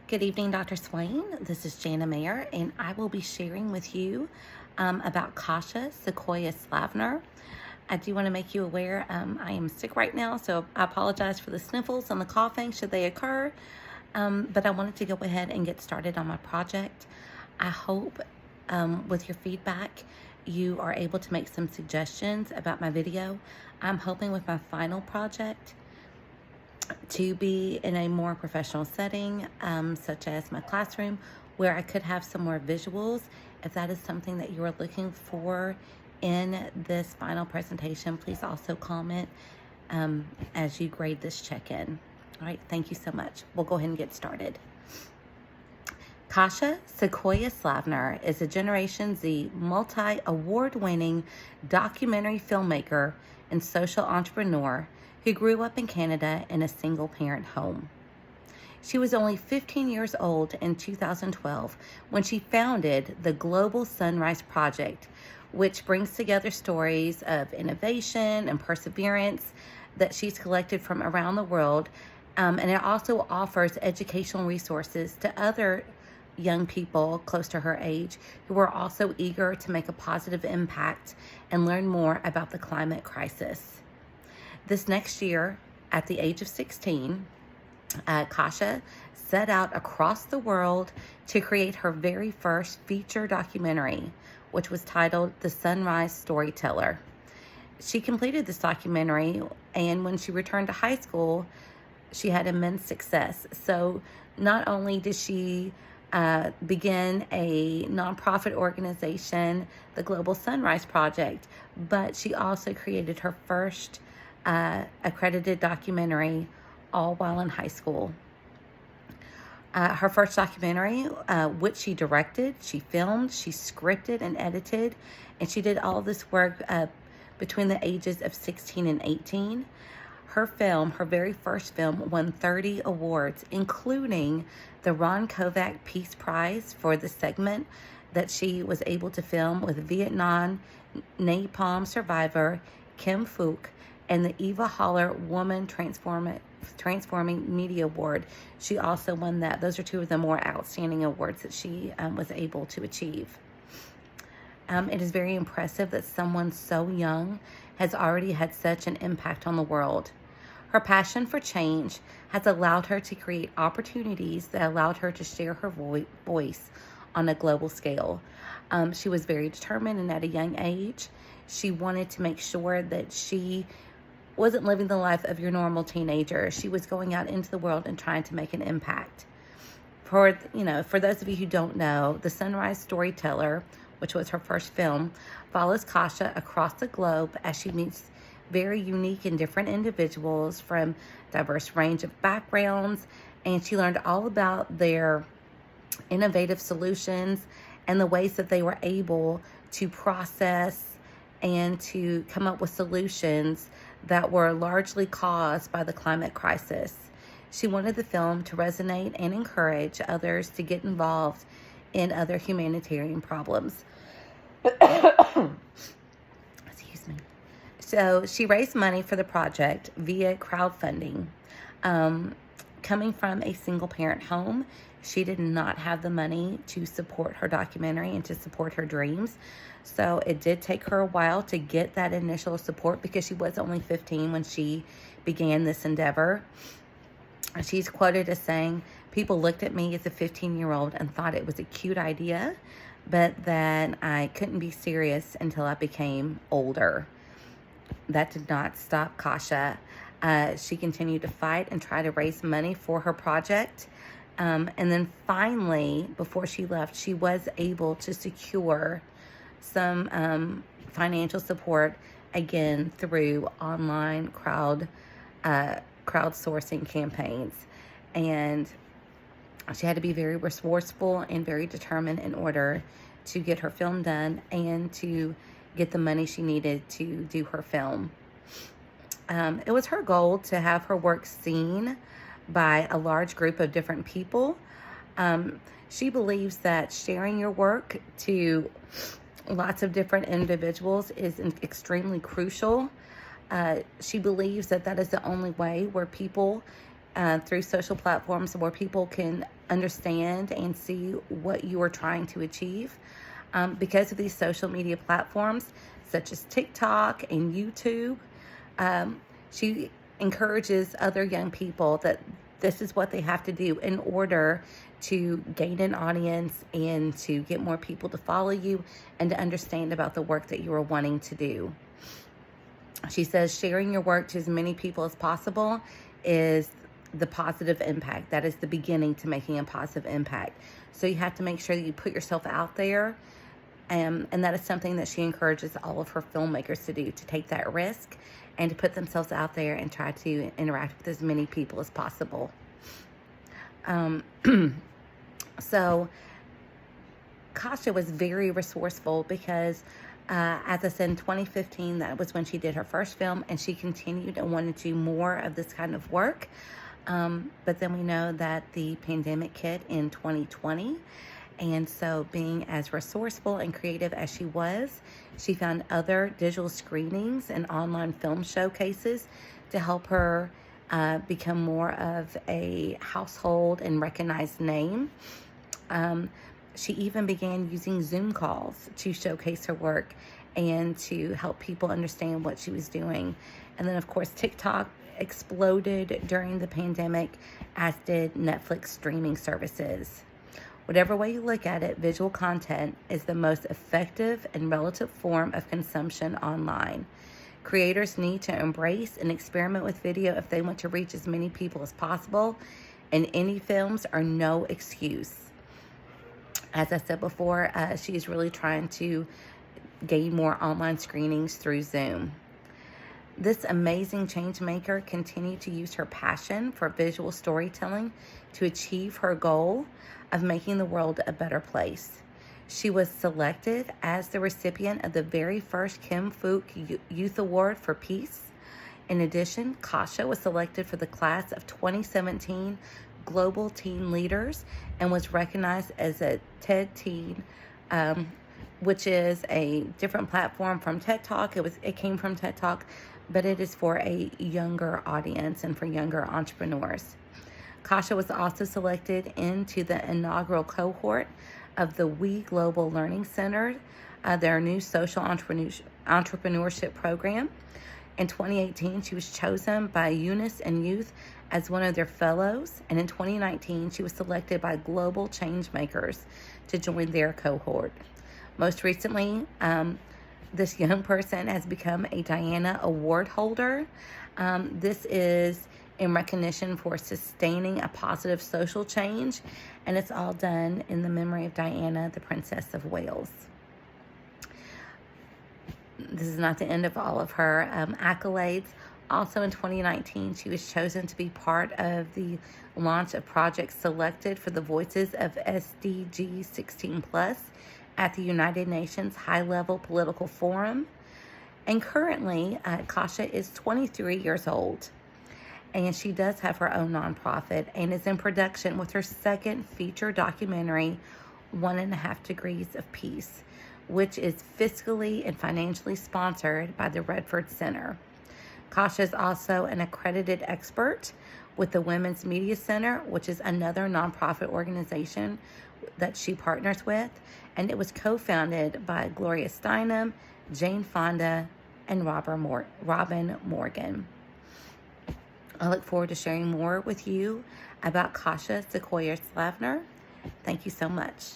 Good evening, Dr. Swain. This is Jana Mayer, and I will be sharing with you about Kasha Sequoia Slavner. I do want to make you aware I am sick right now, so I apologize for the sniffles and the coughing should they occur. But I wanted to go ahead and get started on my project. I hope with your feedback, you are able to make some suggestions about my video. I'm hoping with my final project to be in a more professional setting, such as my classroom, where I could have some more visuals. If that is something that you are looking for in this final presentation, please also comment as you grade this check-in. All right, thank you so much. We'll go ahead and get started. Kasha Sequoia Slavner is a Generation Z multi-award-winning documentary filmmaker and social entrepreneur who grew up in Canada in a single-parent home. She was only 15 years old in 2012 when she founded the Global Sunrise Project, which brings together stories of innovation and perseverance that she's collected from around the world, and it also offers educational resources to other young people close to her age who are also eager to make a positive impact and learn more about the climate crisis. This next year, at the age of 16, Kasha set out across the world to create her very first feature documentary, which was titled The Sunrise Storyteller. She completed this documentary, and when she returned to high school, she had immense success. So not only did she begin a nonprofit organization, the Global Sunrise Project, but she also created her first accredited documentary, all while in high school. Her first documentary, which she directed, she filmed, she scripted and edited, and she did all this work between the ages of 16 and 18. Her very first film, won 30 awards, including the Ron Kovac Peace Prize for the segment that she was able to film with Vietnam napalm survivor Kim Phuc, and the Eva Holler Woman Transforming Media Award. She also won that. Those are two of the more outstanding awards that she was able to achieve. It is very impressive that someone so young has already had such an impact on the world. Her passion for change has allowed her to create opportunities that allowed her to share her voice on a global scale. She was very determined, and at a young age, she wanted to make sure that she wasn't living the life of your normal teenager. She was going out into the world and trying to make an impact. For those of you who don't know, The Sunrise Storyteller, which was her first film, follows Kasha across the globe as she meets very unique and different individuals from diverse range of backgrounds, and she learned all about their innovative solutions and the ways that they were able to process and to come up with solutions that were largely caused by the climate crisis. She wanted the film to resonate and encourage others to get involved in other humanitarian problems. Excuse me. So she raised money for the project via crowdfunding. Coming from a single-parent home, she did not have the money to support her documentary and to support her dreams. So it did take her a while to get that initial support because she was only 15 when she began this endeavor. She's quoted as saying, "People looked at me as a 15-year-old and thought it was a cute idea, but that I couldn't be serious until I became older." That did not stop Kasha. She continued to fight and try to raise money for her project. And then finally, before she left, she was able to secure some financial support, again, through online crowdsourcing campaigns. And she had to be very resourceful and very determined in order to get her film done and to get the money she needed to do her film. It was her goal to have her work seen by a large group of different people. She believes that sharing your work to lots of different individuals is extremely crucial. She believes that that is the only way where people, through social platforms, where people can understand and see what you are trying to achieve. Because of these social media platforms such as TikTok and YouTube, she encourages other young people that this is what they have to do in order to gain an audience and to get more people to follow you and to understand about the work that you are wanting to do. She says sharing your work to as many people as possible is the positive impact. That is the beginning to making a positive impact. So you have to make sure that you put yourself out there. And that is something that she encourages all of her filmmakers to do, to take that risk and to put themselves out there and try to interact with as many people as possible. So Kasha was very resourceful because, as I said, in 2015, that was when she did her first film, and she continued and wanted to do more of this kind of work. But then we know that the pandemic hit in 2020. And so being as resourceful and creative as she was, she found other digital screenings and online film showcases to help her become more of a household and recognized name. She even began using Zoom calls to showcase her work and to help people understand what she was doing. And then, of course, TikTok exploded during the pandemic, as did Netflix streaming services. Whatever way you look at it, visual content is the most effective and relative form of consumption online. Creators need to embrace and experiment with video if they want to reach as many people as possible, and indie films are no excuse. As I said before, she's really trying to gain more online screenings through Zoom. This amazing change maker continued to use her passion for visual storytelling to achieve her goal of making the world a better place. She was selected as the recipient of the very first Kim Phuc Youth Award for Peace. In addition, Kasha was selected for the class of 2017 Global Teen Leaders and was recognized as a TED Teen, which is a different platform from TED Talk. It came from TED Talk, but it is for a younger audience and for younger entrepreneurs. Kasha was also selected into the inaugural cohort of the We Global Learning Center, their new social entrepreneurship program. In 2018, she was chosen by Eunice and Youth as one of their fellows, and in 2019, she was selected by Global Changemakers to join their cohort. Most recently, this young person has become a Diana Award holder. This is in recognition for sustaining a positive social change, and it's all done in the memory of Diana, the Princess of Wales. This is not the end of all of her accolades. Also in 2019, she was chosen to be part of the launch of projects selected for the Voices of SDG 16+ at the United Nations High-Level Political Forum. And currently, Kasha is 23 years old. And she does have her own nonprofit and is in production with her second feature documentary, 1.5 Degrees of Peace, which is fiscally and financially sponsored by the Redford Center. Kasha is also an accredited expert with the Women's Media Center, which is another nonprofit organization that she partners with, and it was co-founded by Gloria Steinem, Jane Fonda, and Robin Morgan. I look forward to sharing more with you about Kasha Sequoyah Slavner. Thank you so much.